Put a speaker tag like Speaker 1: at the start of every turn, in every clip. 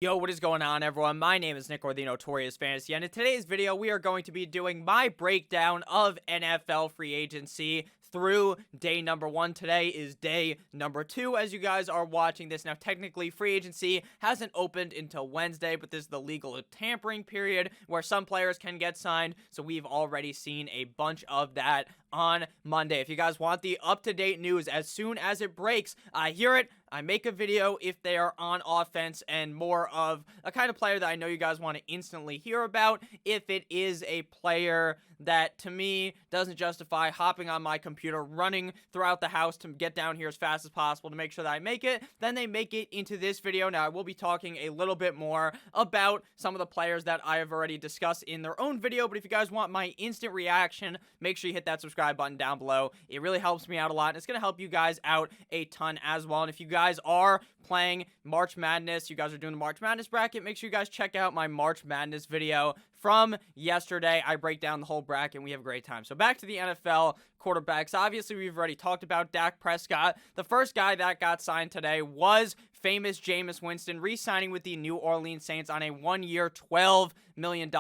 Speaker 1: Yo, what is going on, everyone? My name is Nick, or the Notorious Fantasy, and in today's video, we are going to be doing my breakdown of NFL free agency through day number 1. Today is day number 2 as you guys are watching this. Now, technically, free agency hasn't opened until Wednesday, but this is the legal tampering period where some players can get signed, so we've already seen a bunch of that on Monday. If you guys want the up-to-date news as soon as it breaks, I hear it, I make a video if they are on offense, and more of a kind of player that I know you guys want to instantly hear about if it is a player that, to me, doesn't justify hopping on my computer, running throughout the house to get down here as fast as possible to make sure that I make it, then they make it into this video. Now, I will be talking a little bit more about some of the players that I have already discussed in their own video, but if you guys want my instant reaction, make sure you hit that subscribe button down below. It really helps me out a lot, and it's going to help you guys out a ton as well. And if you guys are playing March Madness, you guys are doing the March Madness bracket, make sure you guys check out my March Madness video from yesterday. I break down the whole bracket and we have a great time. So back to the NFL quarterbacks. Obviously, we've already talked about Dak Prescott. The first guy that got signed today was famous Jameis Winston, re-signing with the New Orleans Saints on a 1-year, $12 million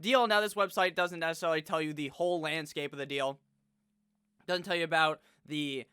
Speaker 1: deal. Now, this website doesn't necessarily tell you the whole landscape of the deal. Doesn't tell you about the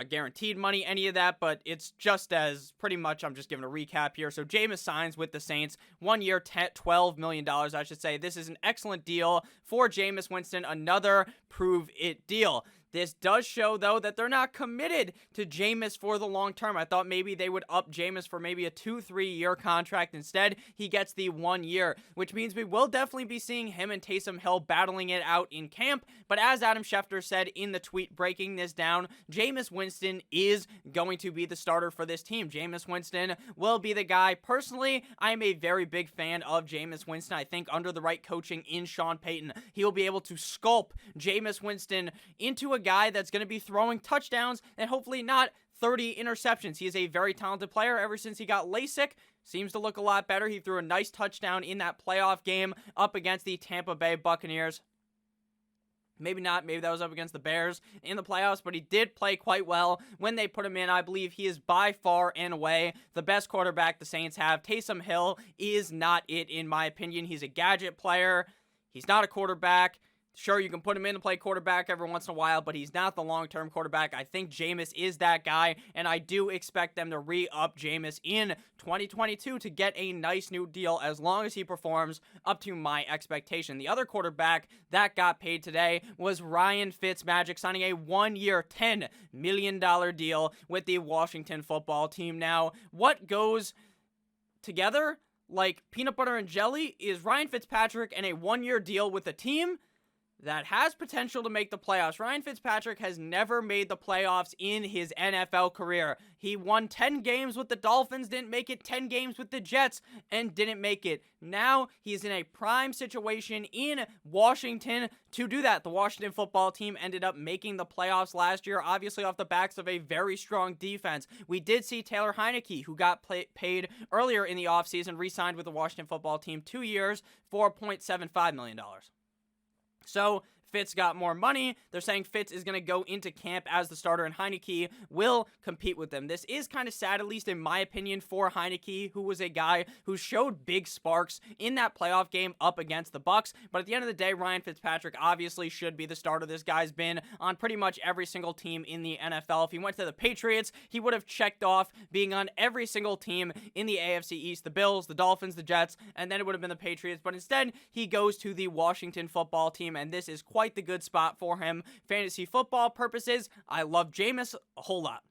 Speaker 1: guaranteed money, any of that, but it's just as pretty much, I'm just giving a recap here. So Jameis signs with the Saints, 1 year, $12 million, I should say. This is an excellent deal for Jameis Winston, another prove it deal. This does show, though, that they're not committed to Jameis for the long term. I thought maybe they would up Jameis for maybe a 2-3 year contract. Instead, he gets the 1 year, which means we will definitely be seeing him and Taysom Hill battling it out in camp. But as Adam Schefter said in the tweet breaking this down, Jameis Winston is going to be the starter for this team. Jameis Winston will be the guy. Personally, I am a very big fan of Jameis Winston. I think under the right coaching in Sean Payton, he will be able to sculpt Jameis Winston into a guy that's going to be throwing touchdowns and hopefully not 30 interceptions. He is a very talented player. Ever since he got LASIK, seems to look a lot better. He threw a nice touchdown in that playoff game up against the Tampa Bay Buccaneers. Maybe not. Maybe that was up against the Bears in the playoffs, but he did play quite well when they put him in. I believe he is by far and away the best quarterback the Saints have. Taysom Hill is not it, in my opinion. He's a gadget player. He's not a quarterback. Sure, you can put him in to play quarterback every once in a while, but he's not the long-term quarterback. I think Jameis is that guy, and I do expect them to re-up Jameis in 2022 to get a nice new deal as long as he performs up to my expectation. The other quarterback that got paid today was Ryan Fitzpatrick, signing a 1-year, $10 million deal with the Washington football team. Now, what goes together like peanut butter and jelly is Ryan Fitzpatrick and a 1-year deal with a team that has potential to make the playoffs. Ryan Fitzpatrick has never made the playoffs in his NFL career. He won 10 games with the Dolphins, didn't make it, 10 games with the Jets, and didn't make it. Now he's in a prime situation in Washington to do that. The Washington football team ended up making the playoffs last year, obviously off the backs of a very strong defense. We did see Taylor Heineke, who got paid earlier in the offseason, re-signed with the Washington football team 2 years, $4.75 million. So Fitz got more money. They're saying Fitz is going to go into camp as the starter, and Heineke will compete with them. This is kind of sad, at least in my opinion, for Heineke, who was a guy who showed big sparks in that playoff game up against the Bucs. But at the end of the day, Ryan Fitzpatrick obviously should be the starter. This guy's been on pretty much every single team in the NFL. If he went to the Patriots, he would have checked off being on every single team in the AFC East, the Bills, the Dolphins, the Jets, and then it would have been the Patriots. But instead, he goes to the Washington football team, and this is quite the good spot for him. Fantasy football purposes, I love Jameis a whole lot.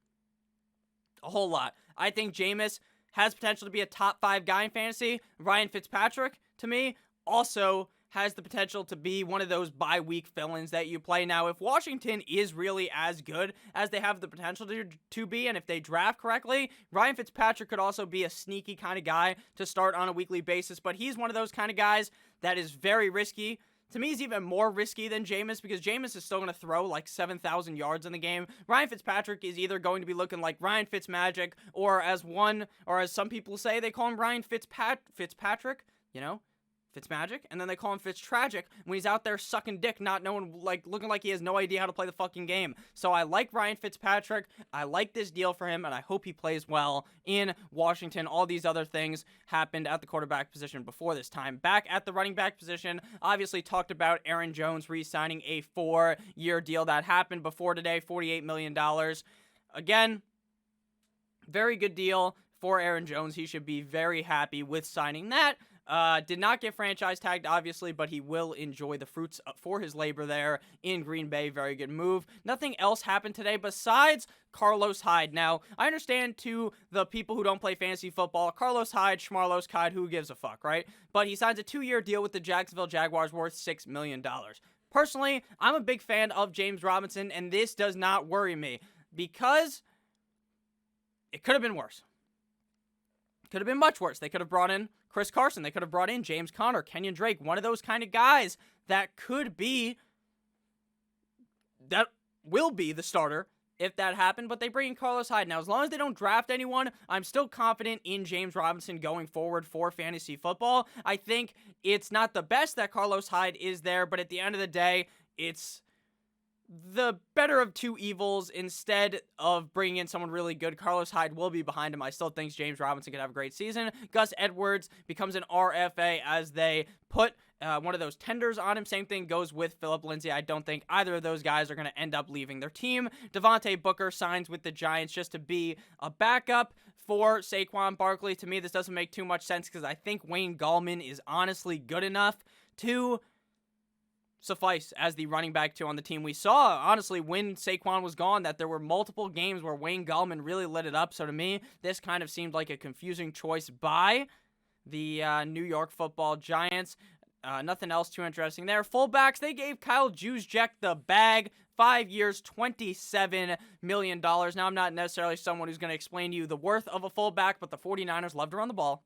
Speaker 1: A whole lot. I think Jameis has potential to be a top 5 guy in fantasy. Ryan Fitzpatrick, to me, also has the potential to be one of those bye-week fill-ins that you play. Now, if Washington is really as good as they have the potential to be, and if they draft correctly, Ryan Fitzpatrick could also be a sneaky kind of guy to start on a weekly basis, but he's one of those kind of guys that is very risky. To me, he's even more risky than Jameis because Jameis is still going to throw like 7,000 yards in the game. Ryan Fitzpatrick is either going to be looking like Ryan Fitzmagic, or as some people say, they call him Ryan Fitzpatrick, you know? Fitzmagic, and then they call him Fitztragic when he's out there sucking dick, not knowing, like, looking like he has no idea how to play the fucking game. So I like Ryan Fitzpatrick. I like this deal for him, and I hope he plays well in Washington. All these other things happened at the quarterback position before this time. Back at the running back position, obviously talked about Aaron Jones re-signing a 4-year deal that happened before today, $48 million. Again, very good deal for Aaron Jones. He should be very happy with signing that. Did not get franchise tagged, obviously, but he will enjoy the fruits for his labor there in Green Bay. Very good move. Nothing else happened today besides Carlos Hyde. Now, I understand to the people who don't play fantasy football, Carlos Hyde, Schmarlos Hyde, who gives a fuck, right? But he signs a 2-year deal with the Jacksonville Jaguars worth $6 million. Personally, I'm a big fan of James Robinson, and this does not worry me because it could have been worse. Could have been much worse. They could have brought in Chris Carson. They could have brought in James Conner, Kenyon Drake, one of those kind of guys that will be the starter if that happened, but they bring in Carlos Hyde. Now, as long as they don't draft anyone, I'm still confident in James Robinson going forward for fantasy football. I think it's not the best that Carlos Hyde is there, but at the end of the day, it's the better of two evils. Instead of bringing in someone really good, Carlos Hyde will be behind him. I still think James Robinson could have a great season. Gus Edwards becomes an RFA as they put one of those tenders on him. Same thing goes with Phillip Lindsay. I don't think either of those guys are going to end up leaving their team. Devontae Booker signs with the Giants just to be a backup for Saquon Barkley. To me, this doesn't make too much sense because I think Wayne Gallman is honestly good enough to suffice as the running back 2 on the team. We saw, honestly, when Saquon was gone, that there were multiple games where Wayne Gallman really lit it up. So to me, this kind of seemed like a confusing choice by the New York Football Giants. Nothing else too interesting there. Fullbacks, they gave Kyle Juszczyk the bag. 5 years, $27 million. Now, I'm not necessarily someone who's going to explain to you the worth of a fullback, but the 49ers love to run the ball.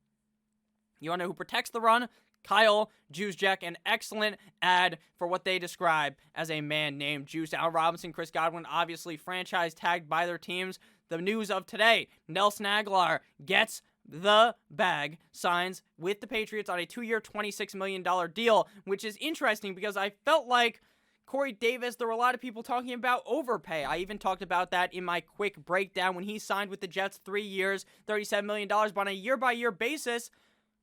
Speaker 1: You want to know who protects the run? Kyle Juszczyk, an excellent ad for what they describe as a man named Juice. Al Robinson, Chris Godwin, obviously franchise tagged by their teams. The news of today, Nelson Agholor gets the bag, signs with the Patriots on a 2-year, $26 million deal, which is interesting because I felt like Corey Davis, there were a lot of people talking about overpay. I even talked about that in my quick breakdown when he signed with the Jets, 3 years, $37 million, but on a year-by-year basis,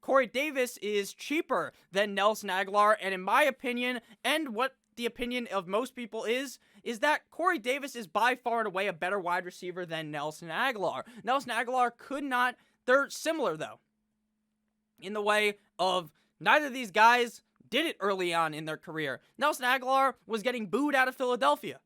Speaker 1: Corey Davis is cheaper than Nelson Agholor, and in my opinion, and what the opinion of most people is that Corey Davis is by far and away a better wide receiver than Nelson Agholor. Nelson Agholor could not, they're similar though, in the way of neither of these guys did it early on in their career. Nelson Agholor was getting booed out of Philadelphia.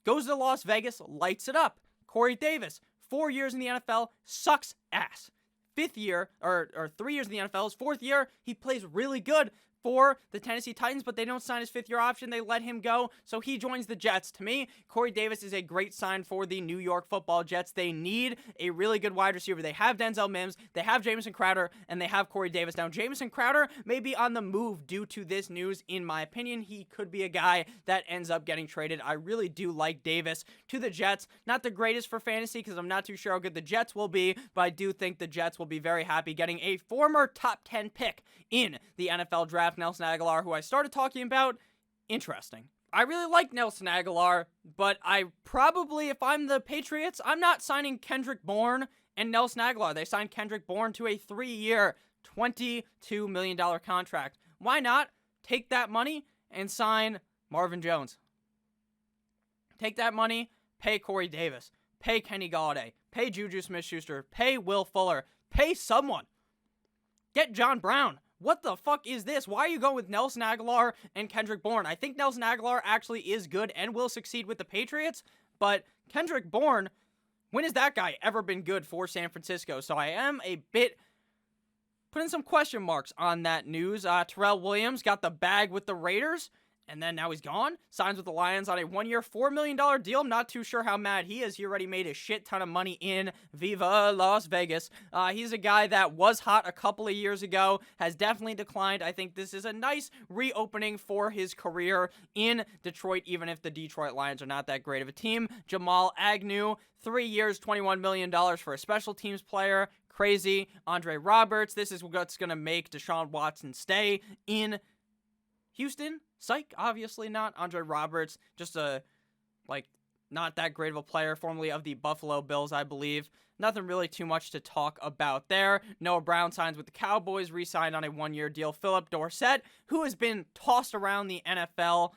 Speaker 1: Goes to Las Vegas, lights it up. Corey Davis, 4 years in the NFL, sucks ass. 5th year, or 3 years in the NFL, his 4th year, he plays really good for the Tennessee Titans, but they don't sign his 5th-year option. They let him go, so he joins the Jets. To me, Corey Davis is a great sign for the New York Football Jets. They need a really good wide receiver. They have Denzel Mims, they have Jamison Crowder, and they have Corey Davis. Now, Jamison Crowder may be on the move due to this news. In my opinion, he could be a guy that ends up getting traded. I really do like Davis to the Jets. Not the greatest for fantasy because I'm not too sure how good the Jets will be, but I do think the Jets will be very happy getting a former top 10 pick in the NFL draft. Nelson Agholor, who I started talking about, interesting. I really like Nelson Agholor, but I probably, if I'm the Patriots, I'm not signing Kendrick Bourne and Nelson Agholor. They signed Kendrick Bourne to a 3-year, $22 million contract. Why not take that money and sign Marvin Jones? Take that money, pay Corey Davis, pay Kenny Golladay, pay Juju Smith-Schuster, pay Will Fuller, pay someone. Get John Brown. What the fuck is this? Why are you going with Nelson Agholor and Kendrick Bourne? I think Nelson Agholor actually is good and will succeed with the Patriots, but Kendrick Bourne, when has that guy ever been good for San Francisco? So I am a bit putting some question marks on that news. Terrell Williams got the bag with the Raiders, and then now he's gone. Signs with the Lions on a 1-year, $4 million deal. I'm not too sure how mad he is. He already made a shit ton of money in Viva Las Vegas. He's a guy that was hot a couple of years ago, has definitely declined. I think this is a nice reopening for his career in Detroit, even if the Detroit Lions are not that great of a team. Jamal Agnew, 3 years, $21 million for a special teams player. crazy. Andre Roberts, this is what's going to make Deshaun Watson stay in Houston. Psych, obviously not. Andre Roberts, just not that great of a player, formerly of the Buffalo Bills, I believe. Nothing really too much to talk about there. Noah Brown signs with the Cowboys, re-signed on a one-year deal. Philip Dorsett, who has been tossed around the NFL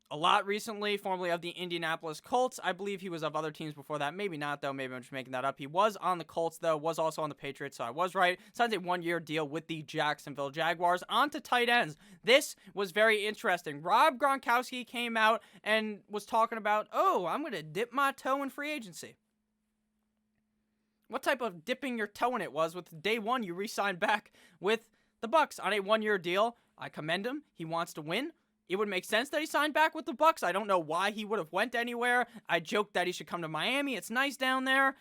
Speaker 1: a lot recently, formerly of the Indianapolis Colts. I believe he was of other teams before that. Maybe not, though. Maybe I'm just making that up. He was on the Colts, though. Was also on the Patriots, so I was right. Signs a one-year deal with the Jacksonville Jaguars. On to tight ends. This was very interesting. Rob Gronkowski came out and was talking about, oh, I'm going to dip my toe in free agency. What type of dipping your toe in it was with day one you re-signed back with the Bucs on a one-year deal? I commend him. He wants to win. It would make sense that he signed back with the Bucs. I don't know why he would have went anywhere. I joked that he should come to Miami. It's nice down there.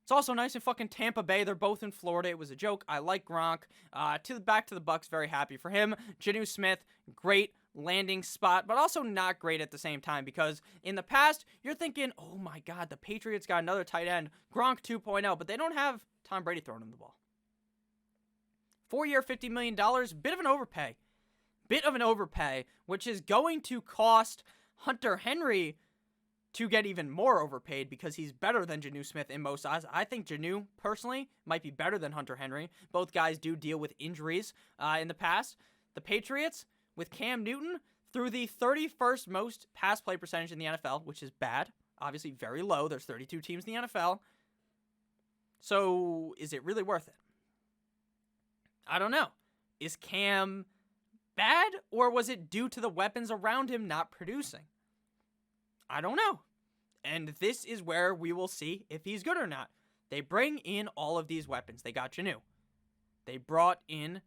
Speaker 1: It's also nice in fucking Tampa Bay. They're both in Florida. It was a joke. I like Gronk. Back to the Bucs. Very happy for him. Jonnu Smith, great landing spot, but also not great at the same time, because in the past, you're thinking, oh my God, the Patriots got another tight end, Gronk 2.0, but they don't have Tom Brady throwing him the ball. 4-year, $50 million, bit of an overpay, which is going to cost Hunter Henry to get even more overpaid because he's better than Jonnu Smith in most eyes. I think Jonnu, personally, might be better than Hunter Henry. Both guys do deal with injuries in the past. The Patriots, with Cam Newton, threw the 31st most pass play percentage in the NFL, which is bad. Obviously very low. There's 32 teams in the NFL. So is it really worth it? I don't know. Is Cam bad, or was it due to the weapons around him not producing? I don't know. And this is where we will see if he's good or not. They bring in all of these weapons. They got Jonnu. They brought in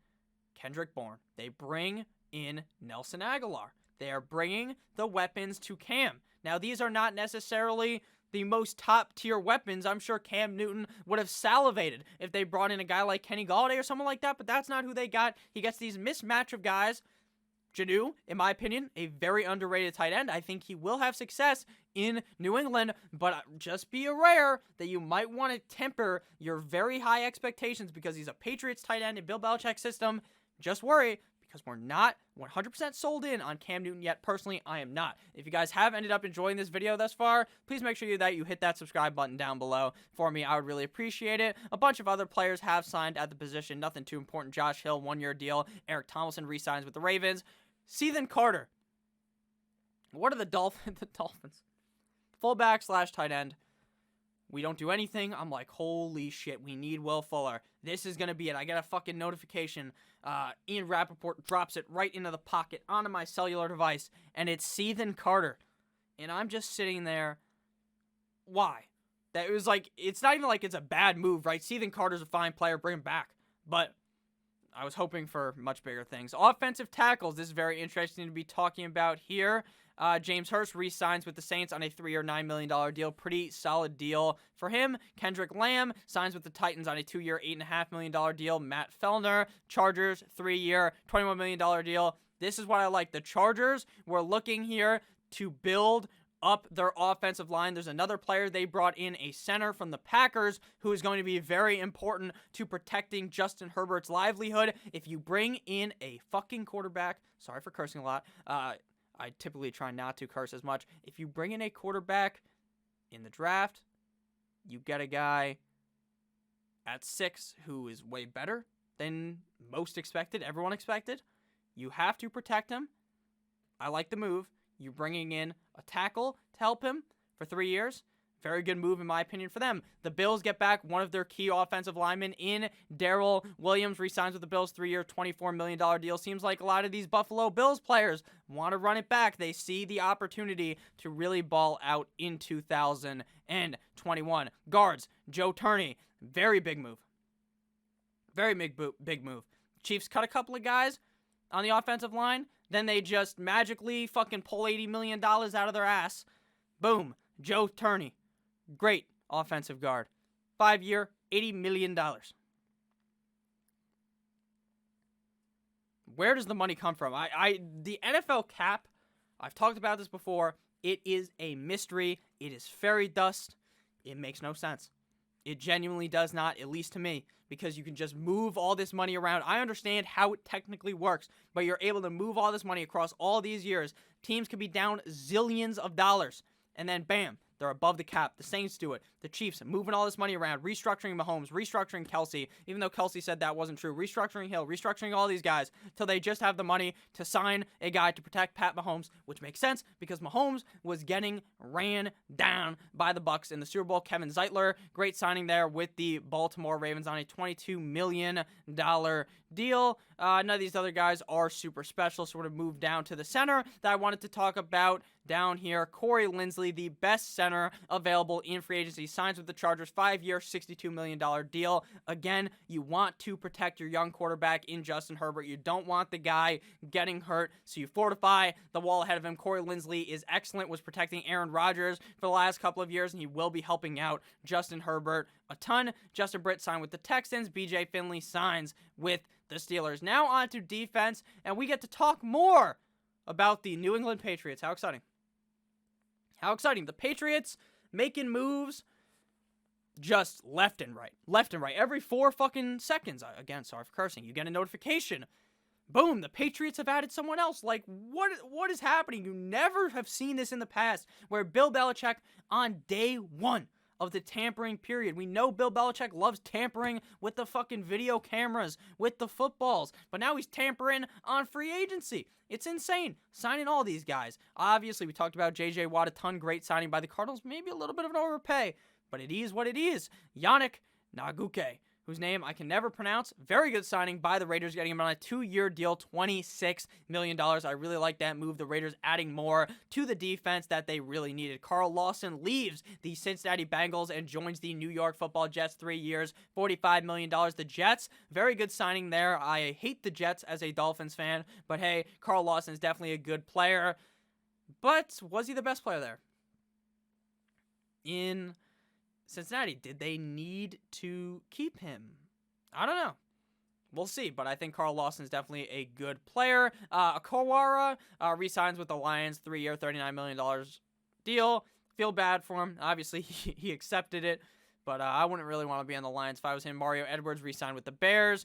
Speaker 1: Kendrick Bourne. They bring in Nelson Aguilar. They are bringing the weapons to Cam. Now, these are not necessarily the most top-tier weapons. I'm sure Cam Newton would have salivated if they brought in a guy like Kenny Golladay or someone like that, but that's not who they got. He gets these mismatch of guys. Jonnu, in my opinion, a very underrated tight end. I think he will have success in New England, but just be aware that you might want to temper your very high expectations because he's a Patriots tight end in Bill Belichick's system. Just worry, because we're not 100% sold in on Cam Newton yet. Personally, I am not. If you guys have ended up enjoying this video thus far, please make sure that you hit that subscribe button down below for me. I would really appreciate it. A bunch of other players have signed at the position. Nothing too important. Josh Hill, one-year deal. Eric Tomlinson re-signs with the Ravens. Ethan Carter. What are the Dolphins? The Dolphins. Fullback / tight end. We don't do anything. I'm like, holy shit, we need Will Fuller. This is going to be it. I get a fucking notification. Ian Rappaport drops it right into the pocket onto my cellular device, and it's Ethan Carter. And I'm just sitting there. Why? That was like, it's not even like it's a bad move, right? Ethan Carter's a fine player. Bring him back. But I was hoping for much bigger things. Offensive tackles. This is very interesting to be talking about here. James Hurst re-signs with the Saints on a 3-year, $9 million deal. Pretty solid deal for him. Kendrick Lamb signs with the Titans on a 2-year, $8.5 million deal. Matt Fellner, Chargers, 3-year, $21 million deal. This is what I like. The Chargers were looking here to build up their offensive line. There's another player they brought in, a center from the Packers, who is going to be very important to protecting Justin Herbert's livelihood. If you bring in a fucking quarterback, sorry for cursing a lot, I typically try not to curse as much. If you bring in a quarterback in the draft, you get a guy at 6 who is way better than most expected, everyone expected. You have to protect him. I like the move. You're bringing in a tackle to help him for 3 years. Very good move, in my opinion, for them. The Bills get back one of their key offensive linemen in Darrell Williams, re-signs with the Bills, 3-year, $24 million deal. Seems like a lot of these Buffalo Bills players want to run it back. They see the opportunity to really ball out in 2021. Guards, Joe Turney, very big move. Very big move. Chiefs cut a couple of guys on the offensive line. Then they just magically fucking pull $80 million out of their ass. Boom. Joe Turney. Great offensive guard. 5-year, $80 million. Where does the money come from? The NFL cap, I've talked about this before. It is a mystery. It is fairy dust. It makes no sense. It genuinely does not, at least to me, because you can just move all this money around. I understand how it technically works, but you're able to move all this money across all these years. Teams could be down zillions of dollars, and then bam, they're above the cap. The Saints do it. The Chiefs moving all this money around, restructuring Mahomes, restructuring Kelsey, even though Kelsey said that wasn't true, restructuring Hill, restructuring all these guys till they just have the money to sign a guy to protect Pat Mahomes, which makes sense because Mahomes was getting ran down by the Bucs in the Super Bowl. Kevin Zeitler, great signing there with the Baltimore Ravens on a $22 million deal. None of these other guys are super special, so we're going to move down to the center that I wanted to talk about down here. Corey Linsley, the best center available in free agency, signs with the Chargers, 5-year, $62 million deal. Again, you want to protect your young quarterback in Justin Herbert. You don't want the guy getting hurt, so you fortify the wall ahead of him. Corey Linsley is excellent, was protecting Aaron Rodgers for the last couple of years, and he will be helping out Justin Herbert a ton. Justin Britt signed with the Texans. BJ Finley signs with the Steelers. Now on to defense, and we get to talk more about the New England Patriots. How exciting. How exciting. The Patriots making moves just left and right. Left and right. Every 4 fucking seconds. Again, sorry for cursing. You get a notification. Boom, the Patriots have added someone else. Like, what is happening? You never have seen this in the past, where Bill Belichick, on day 1 of the tampering period, we know Bill Belichick loves tampering with the fucking video cameras, with the footballs, but now he's tampering on free agency. It's insane. Signing all these guys. Obviously, we talked about J.J. Watt a ton. Great signing by the Cardinals. Maybe a little bit of an overpay, but it is what it is. Yannick Ngakoue, whose name I can never pronounce. Very good signing by the Raiders, getting him on a 2-year deal, $26 million. I really like that move. The Raiders adding more to the defense that they really needed. Carl Lawson leaves the Cincinnati Bengals and joins the New York Football Jets, 3 years, $45 million. The Jets, very good signing there. I hate the Jets as a Dolphins fan, but hey, Carl Lawson is definitely a good player. But was he the best player there? In Cincinnati, did they need to keep him? I don't know. We'll see, but I think Carl Lawson is definitely a good player. Akawara re-signs with the Lions, 3-year, $39 million deal. Feel bad for him. Obviously, he accepted it, but I wouldn't really want to be on the Lions if I was him. Mario Edwards re-signed with the Bears.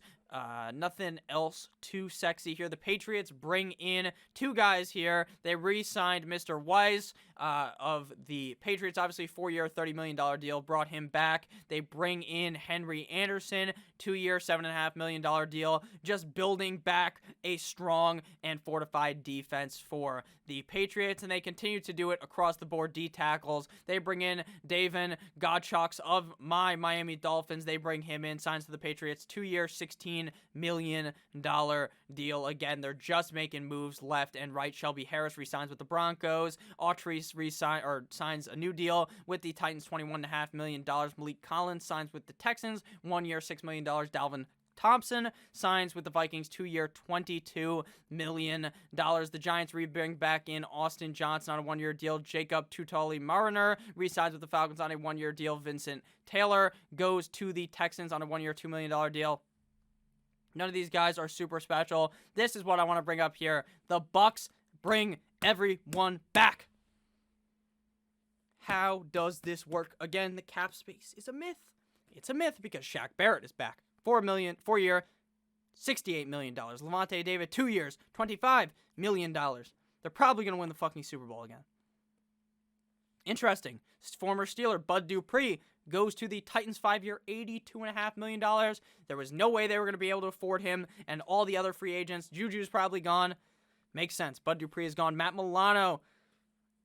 Speaker 1: Nothing else too sexy here. The Patriots bring in 2 guys here. They re-signed Mr. Wise of the Patriots, obviously 4-year, $30 million deal, brought him back. They bring in Henry Anderson, 2-year, $7.5 million deal, just building back a strong and fortified defense for the Patriots, and they continue to do it across the board. D tackles. They bring in Davin Godchaux of my Miami Dolphins. They bring him in, signs to the Patriots, 2-year, $16 million deal. Again, they're just making moves left and right. Shelby Harris resigns with the Broncos. Autry signs a new deal with the Titans, $21.5 million. Malik Collins signs with the Texans, 1-year, $6 million. Dalvin Thompson signs with the Vikings, 2-year, $22 million. The Giants bring back in Austin Johnson on a 1-year deal. Jacob Tutali Mariner re-signs with the Falcons on a 1-year deal. Vincent Taylor goes to the Texans on a 1-year, $2 million deal. None of these guys are super special. This is what I want to bring up here. The Bucs bring everyone back. How does this work? Again, the cap space is a myth. It's a myth because Shaq Barrett is back. 4-year, $68 million. Levante David, 2 years, $25 million. They're probably going to win the fucking Super Bowl again. Interesting. Former Steeler Bud Dupree goes to the Titans, 5-year, $82.5 million. There was no way they were going to be able to afford him and all the other free agents. Juju's probably gone. Makes sense. Bud Dupree is gone. Matt Milano,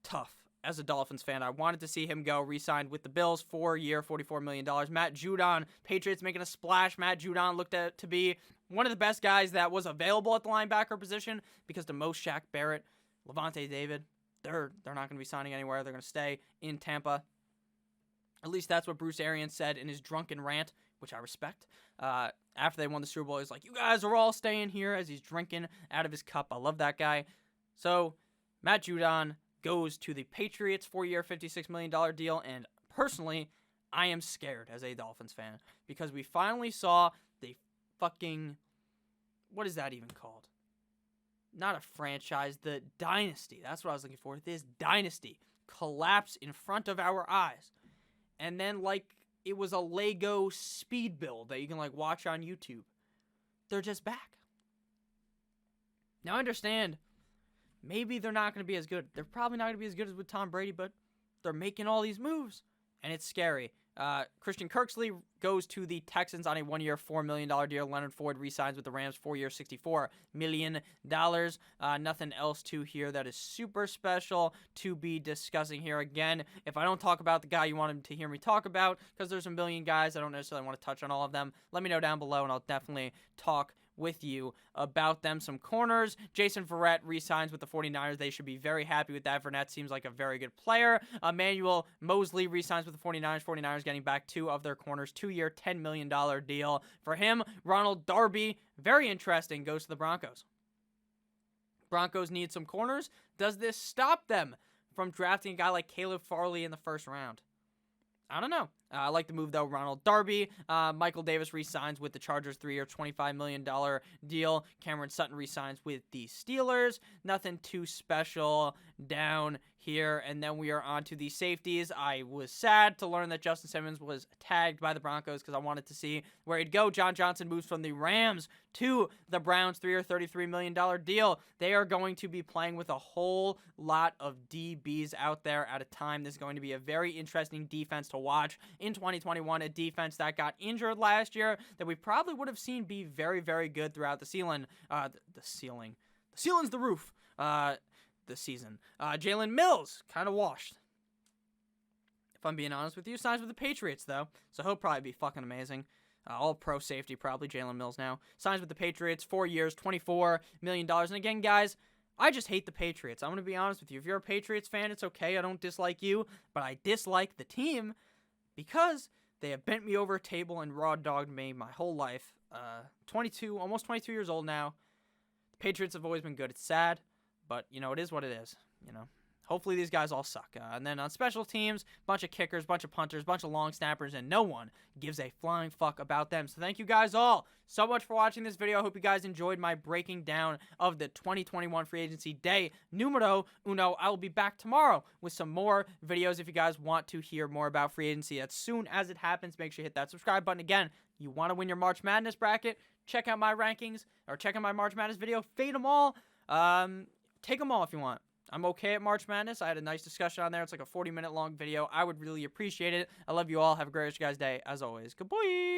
Speaker 1: tough. As a Dolphins fan, I wanted to see him go. Re-signed with the Bills, 4-year, $44 million. Matt Judon, Patriots making a splash. Matt Judon looked to be one of the best guys that was available at the linebacker position because the most Shaq Barrett, Levante David, they're not going to be signing anywhere. They're going to stay in Tampa. At least that's what Bruce Arians said in his drunken rant, which I respect. After they won the Super Bowl, he's like, you guys are all staying here, as he's drinking out of his cup. I love that guy. So, Matt Judon goes to the Patriots, 4-year, $56 million deal, and personally, I am scared as a Dolphins fan because we finally saw the fucking, what is that even called? Not a franchise, the dynasty. That's what I was looking for. This dynasty collapse in front of our eyes. And then, like it was a Lego speed build that you can, like, watch on YouTube. They're just back. Now, I understand, maybe they're not going to be as good. They're probably not going to be as good as with Tom Brady, but they're making all these moves, and it's scary. Christian Kirksey goes to the Texans on a 1-year, $4 million deal. Leonard Floyd re-signs with the Rams, 4-year, $64 million. Nothing else to here that is super special to be discussing here. Again, if I don't talk about the guy you want to hear me talk about, because there's a million guys, I don't necessarily want to touch on all of them, let me know down below, and I'll definitely talk with you about them. Some corners. Jason Verrett re-signs with the 49ers. They should be very happy with that. Verrett seems like a very good player. Emmanuel Mosley re-signs with the 49ers. 49ers getting back 2 of their corners. 2-year, $10 million deal for him. Ronald Darby, very interesting, goes to the Broncos. Broncos need some corners. Does this stop them from drafting a guy like Caleb Farley in the first round? I don't know. I like the move, though. Ronald Darby. Michael Davis re-signs with the Chargers, 3-year, $25 million deal. Cameron Sutton re-signs with the Steelers. Nothing too special down here. And then we are on to the safeties. I was sad to learn that Justin Simmons was tagged by the Broncos because I wanted to see where he'd go. John Johnson moves from the Rams to the Browns, 3-year, $33 million deal. They are going to be playing with a whole lot of DBs out there at a time. This is going to be a very interesting defense to watch in 2021, a defense that got injured last year that we probably would have seen be very, very good throughout the season. The ceiling's the roof. This season. Jalen Mills, kind of washed. If I'm being honest with you, signs with the Patriots, though, so he'll probably be fucking amazing. All-pro safety, probably, Jalen Mills now. Signs with the Patriots, 4 years, $24 million. And again, guys, I just hate the Patriots. I'm going to be honest with you. If you're a Patriots fan, it's okay. I don't dislike you, but I dislike the team because they have bent me over a table and raw dogged me my whole life. 22, almost 22 years old now. The Patriots have always been good. It's sad. But, you know, it is what it is, you know. Hopefully these guys all suck. And then on special teams, bunch of kickers, bunch of punters, bunch of long snappers, and no one gives a flying fuck about them. So thank you guys all so much for watching this video. I hope you guys enjoyed my breaking down of the 2021 free agency day numero uno. I will be back tomorrow with some more videos if you guys want to hear more about free agency. As soon as it happens, make sure you hit that subscribe button. Again, you want to win your March Madness bracket, check out my rankings, or check out my March Madness video. Fade them all. Take them all if you want. I'm okay at March Madness. I had a nice discussion on there. It's like a 40-minute long video. I would really appreciate it. I love you all. Have a great rest of your guys' day. As always, good boy.